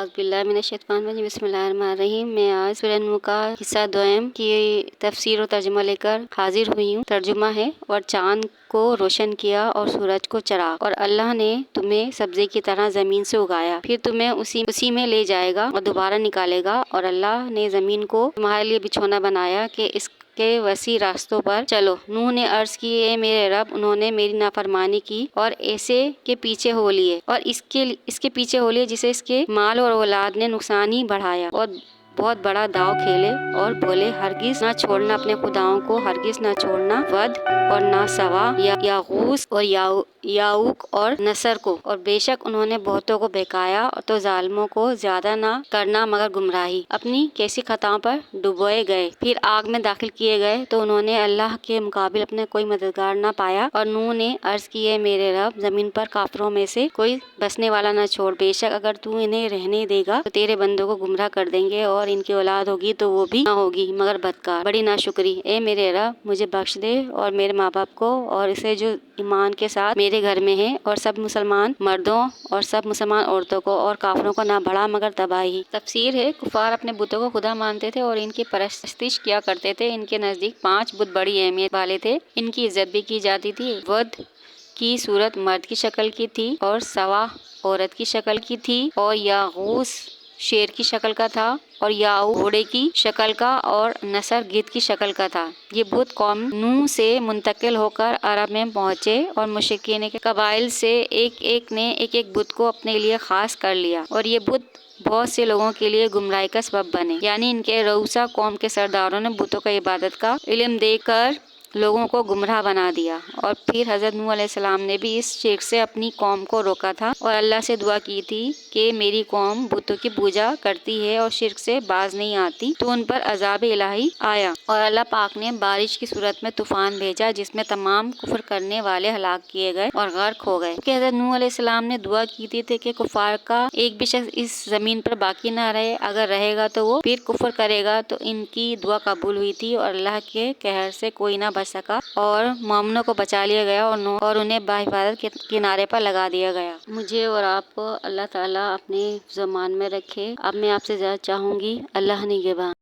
बिस्मिल्लाहिर्रहमानिर्रहीम। बिस्मिल्लाहिर्रहमानिर्रहीम। मैं आज सूरह नूह का हिस्सा दोयम की तफसीर और तर्जुमा लेकर हाजिर हुई हूँ। तर्जुमा है, और चाँद को रोशन किया और सूरज को चराग, और अल्लाह ने तुम्हें सब्जे की तरह ज़मीन से उगाया, फिर तुम्हें उसी में ले जाएगा और दोबारा निकालेगा। और अल्लाह ने ज़मीन को तुम्हारे लिए बिछौना बनाया कि के वसी रास्तों पर चलो। नूह ने अर्ज की, ए मेरे रब, उन्होंने मेरी नाफरमानी की और ऐसे के पीछे हो लिए, और इसके पीछे हो लिए जिसे इसके माल और औलाद ने नुकसान ही बढ़ाया, और बहुत बड़ा दाव खेले और बोले, हरगिज ना छोड़ना अपने खुदाओं को, हरगिज ना छोड़ना वद और ना सवा या यागूस और याऊक और नसर को, और बेशक उन्होंने बहुतों को बहकाया, तो जालिमों को ज्यादा ना करना मगर गुमराही। अपनी कैसी खताओं पर डुबोए गए, फिर आग में दाखिल किए गए, तो उन्होंने अल्लाह के मुकाबिल अपने कोई मददगार ना पाया। और नूह ने अर्ज किए, मेरे रब, जमीन पर काफिरों में से कोई बसने वाला न छोड़, बेशक अगर तू इन्हें रहने देगा तो तेरे बंदों को गुमराह कर देंगे, और इनकी औलाद होगी तो वो भी ना होगी मगर बदकार, बड़ी नाशुक्री। ए मेरे रब, मुझे बख्श दे और मेरे माँ बाप को, और इसे जो ईमान के साथ मेरे घर में है, और सब मुसलमान मर्दों और सब मुसलमान औरतों को, और काफिरों को ना बढ़ा मगर तबाही। तफसीर है, कुफार अपने बुतों को खुदा मानते थे और इनकी परस्तिश किया करते थे। इनके नजदीक 5 बुत बड़ी अहमियत वाले थे, इनकी इज्जत भी की जाती थी। वद की सूरत मर्द की शक्ल की थी, और सवा औरत की शक्ल की थी, और यागूस शेर की शक्ल का था, और याऊ घोड़े की शक्ल का, और नसर गिद्ध की शक्ल का था। ये बुत कौम नूह से मुंतकिल होकर अरब में पहुंचे, और मुशरिकीन के कबाइल से एक एक ने एक एक बुत को अपने लिए खास कर लिया, और ये बुत बहुत से लोगों के लिए गुमराही का सबब बने। यानी इनके रऊसा कौम के सरदारों ने बुतों का इबादत का इल्म देकर लोगों को गुमराह बना दिया। और फिर हज़रत नूह अलैहिस्सलाम ने भी इस शिर्क से अपनी कौम को रोका था, और अल्लाह से दुआ की थी कि मेरी कौम बुतों की पूजा करती है और शिर्क से बाज नहीं आती, तो उन पर अजाब इलाही आया, और अल्लाह पाक ने बारिश की सूरत में तूफान भेजा, जिसमें तमाम कुफ्र करने वाले हलाक किए गए और गर्क हो गए। कि हज़रत नूह अलैहिस्सलाम ने दुआ की थी कि कुफार का एक भी शख्स इस जमीन पर बाकी ना रहे, अगर रहेगा तो वो फिर कुफ्र करेगा, तो इनकी दुआ कबूल हुई थी, और अल्लाह के कहर से कोई ना बच सका, और मोमिनों को बचा लिया गया, और उन्हें बाहिफाजत के किनारे पर लगा दिया गया। मुझे और आपको अल्लाह ताला अपने ज़मान में रखे। अब मैं आपसे ज़्यादा चाहूँगी, अल्लाह निगहबान।